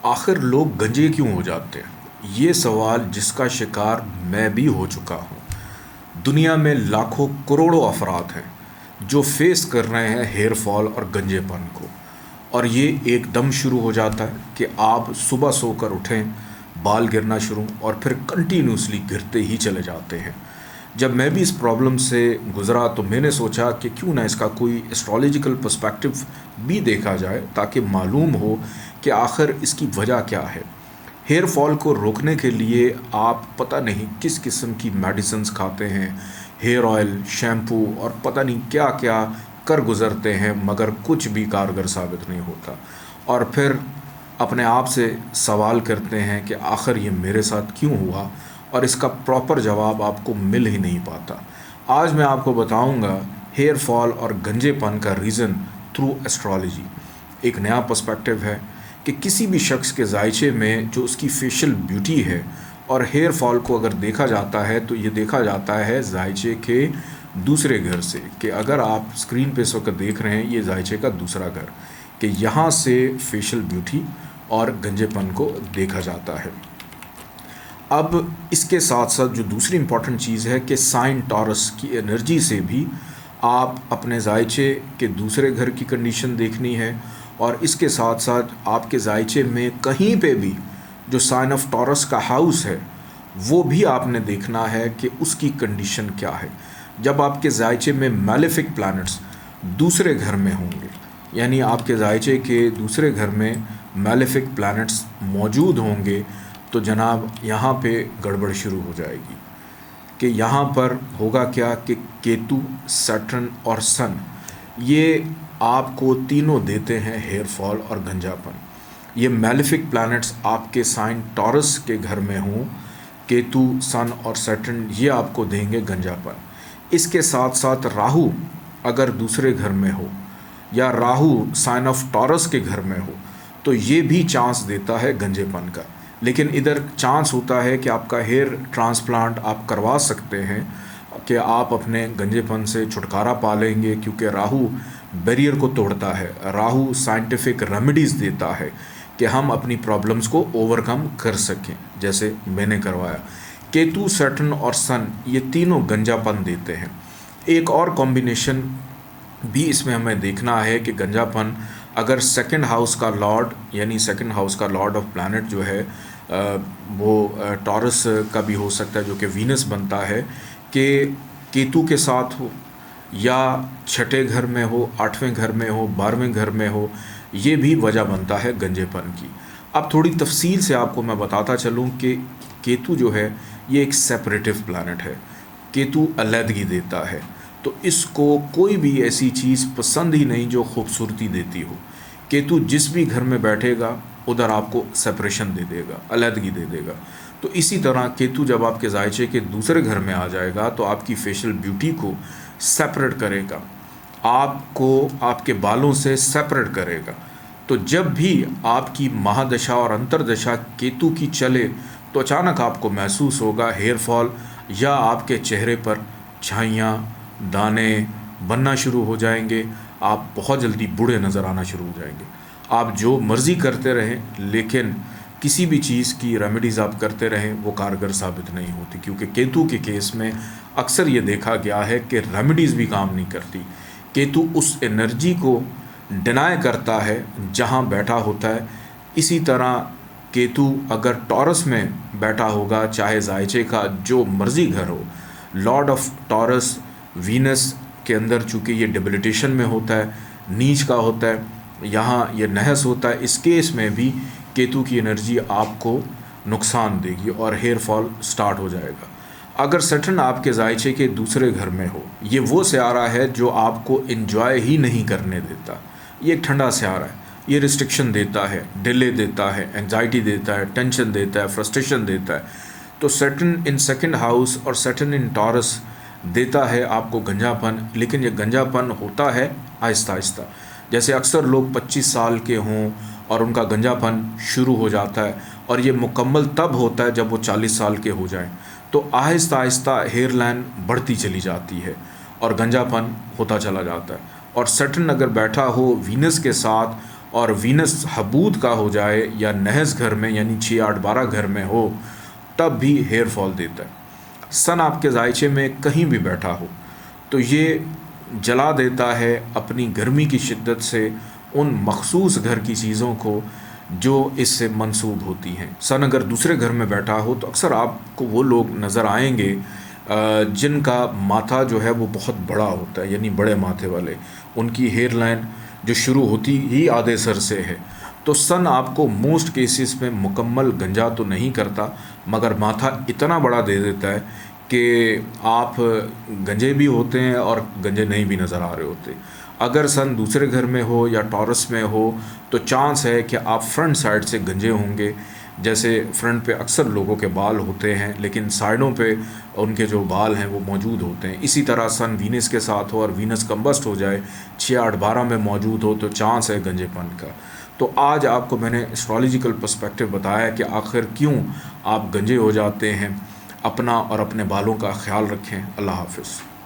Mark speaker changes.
Speaker 1: आखिर लोग गंजे क्यों हो जाते हैं? ये सवाल जिसका शिकार मैं भी हो चुका हूँ। दुनिया में लाखों करोड़ों अफराद हैं जो फेस कर रहे हैं हेयर फॉल और गंजेपन को। और ये एकदम शुरू हो जाता है कि आप सुबह सोकर उठें, बाल गिरना शुरू और फिर कंटिन्यूसली गिरते ही चले जाते हैं। जब मैं भी इस प्रॉब्लम से गुज़रा तो मैंने सोचा कि क्यों ना इसका कोई एस्ट्रोलॉजिकल पर्सपेक्टिव भी देखा जाए ताकि मालूम हो कि आखिर इसकी वजह क्या है। हेयर फॉल को रोकने के लिए आप पता नहीं किस किस्म की मेडिसिन्स खाते हैं, हेयर ऑयल, शैम्पू और पता नहीं क्या क्या कर गुज़रते हैं, मगर कुछ भी कारगर साबित नहीं होता। और फिर अपने आप से सवाल करते हैं कि आखिर ये मेरे साथ क्यों हुआ, और इसका प्रॉपर जवाब आपको मिल ही नहीं पाता। आज मैं आपको बताऊंगा हेयर फॉल और गंजेपन का रीज़न थ्रू एस्ट्रोलॉजी। एक नया पर्सपेक्टिव है कि किसी भी शख्स के जायचे में जो उसकी फेशियल ब्यूटी है और हेयर फॉल को अगर देखा जाता है तो ये देखा जाता है जायचे के दूसरे घर से। कि अगर आप स्क्रीन पे इस वक्त देख रहे हैं, ये जायचे का दूसरा घर, कि यहाँ से फेशियल ब्यूटी और गंजेपन को देखा जाता है। अब इसके साथ साथ जो दूसरी इम्पॉर्टेंट चीज़ है कि साइन टॉरस की एनर्जी से भी आप अपने जायचे के दूसरे घर की कंडीशन देखनी है। और इसके साथ साथ आपके जायचे में कहीं पे भी जो साइन ऑफ टॉरस का हाउस है वो भी आपने देखना है कि उसकी कंडीशन क्या है। जब आपके जायचे में मैलेफिक प्लैनेट्स दूसरे घर में होंगे, यानी आपके जायचे के दूसरे घर में मैलेफिक प्लैनेट्स मौजूद होंगे, तो जनाब यहाँ पे गड़बड़ शुरू हो जाएगी। कि यहाँ पर होगा क्या कि केतु, सैटर्न और सन ये आपको तीनों देते हैं हेयर फॉल और गंजापन। ये मैलेफिक प्लैनेट्स आपके साइन टॉरस के घर में हों, केतु, सन और सैटर्न, ये आपको देंगे गंजापन। इसके साथ साथ राहु अगर दूसरे घर में हो या राहु साइन ऑफ टॉरस के घर में हो तो ये भी चांस देता है गंजेपन का। लेकिन इधर चांस होता है कि आपका हेयर ट्रांसप्लांट आप करवा सकते हैं, कि आप अपने गंजेपन से छुटकारा पा लेंगे, क्योंकि राहु बैरियर को तोड़ता है। राहु साइंटिफिक रेमेडीज़ देता है कि हम अपनी प्रॉब्लम्स को ओवरकम कर सकें, जैसे मैंने करवाया। केतु, सैटर्न और सन ये तीनों गंजापन देते हैं। एक और कॉम्बिनेशन भी इसमें हमें देखना है कि गंजापन अगर सेकंड हाउस का लॉर्ड, यानी सेकंड हाउस का लॉर्ड ऑफ प्लैनेट जो है वो टॉरस का भी हो सकता है, जो कि वीनस बनता है, कि केतु के साथ हो या छठे घर में हो, आठवें घर में हो, 12वें घर में हो, ये भी वजह बनता है गंजेपन की। अब थोड़ी तफसील से आपको मैं बताता चलूँ कि केतु जो है ये एक सेपरेटिव प्लैनेट है। केतु अलहदगी देता है, तो इसको कोई भी ऐसी चीज़ पसंद ही नहीं जो खूबसूरती देती हो। केतु जिस भी घर में बैठेगा उधर आपको सेपरेशन दे देगा, अलहदगी दे देगा। तो इसी तरह केतु जब आपके जायचे के दूसरे घर में आ जाएगा तो आपकी फेशियल ब्यूटी को सेपरेट करेगा, आपको आपके बालों से सेपरेट करेगा। तो जब भी आपकी महादशा और अंतरदशा केतु की चले तो अचानक आपको महसूस होगा हेयर फॉल, या आपके चेहरे पर छाइयाँ, दाने बनना शुरू हो जाएंगे। आप बहुत जल्दी बूढ़े नज़र आना शुरू हो जाएंगे। आप जो मर्ज़ी करते रहें, लेकिन किसी भी चीज़ की रेमेडीज़ आप करते रहें वो कारगर साबित नहीं होती, क्योंकि केतु के केस में अक्सर ये देखा गया है कि रेमेडीज़ भी काम नहीं करती। केतु उस एनर्जी को डिनाई करता है जहाँ बैठा होता है। इसी तरह केतु अगर टॉरस में बैठा होगा, चाहे जायचे का जो मर्ज़ी घर हो, लॉर्ड ऑफ टॉरस वीनस के अंदर चूँकि ये डिबिलिटेशन में होता है, नीच का होता है, यहाँ ये नहस होता है, इस केस में भी केतु की एनर्जी आपको नुकसान देगी और हेयर फॉल स्टार्ट हो जाएगा। अगर सैटर्न आपके जायचे के दूसरे घर में हो, ये वो स्यारा है जो आपको एंजॉय ही नहीं करने देता। ये एक ठंडा स्यारा है, ये रिस्ट्रिक्शन देता है, डिले देता है, एंजाइटी देता है, टेंशन देता है, फ्रस्ट्रेशन देता है। तो सैटर्न इन सेकंड हाउस और सैटर्न इन टॉरस देता है आपको गंजापन, लेकिन ये गंजापन होता है आहिस्ता आहिस्ता। जैसे अक्सर लोग 25 साल के हों और उनका गंजापन शुरू हो जाता है, और ये मुकम्मल तब होता है जब वो 40 साल के हो जाएं। तो आहिस्ता आहिस्ता हेयर लाइन बढ़ती चली जाती है और गंजापन होता चला जाता है। और सैटर्न अगर बैठा हो वीनस के साथ और वीनस हबूद का हो जाए या नहस घर में यानी 6 8 12 घर में हो, तब भी हेयर फॉल देता है। सन आपके जायचे में कहीं भी बैठा हो तो ये जला देता है अपनी गर्मी की शिद्दत से उन मखसूस घर की चीज़ों को जो इससे मंसूब होती हैं। सन अगर दूसरे घर में बैठा हो तो अक्सर आपको वो लोग नज़र आएंगे जिनका माथा जो है वो बहुत बड़ा होता है, यानी बड़े माथे वाले। उनकी हेयर लाइन जो शुरू होती ही आधे सर से है। तो सन आपको मोस्ट केसेस में मुकम्मल गंजा तो नहीं करता, मगर माथा इतना बड़ा दे देता है कि आप गंजे भी होते हैं और गंजे नहीं भी नज़र आ रहे होते। अगर सन दूसरे घर में हो या टॉरस में हो तो चांस है कि आप फ्रंट साइड से गंजे होंगे। जैसे फ्रंट पे अक्सर लोगों के बाल होते हैं लेकिन साइडों पे उनके जो बाल हैं वो मौजूद होते हैं। इसी तरह सन वीनस के साथ हो और वीनस कंबस्ट हो जाए, 6 8 12 में मौजूद हो, तो चांस है गंजेपन का। तो आज आपको मैंने एस्ट्रोलॉजिकल पर्सपेक्टिव बताया कि आखिर क्यों आप गंजे हो जाते हैं। अपना और अपने बालों का ख्याल रखें। अल्लाह हाफ़िज़।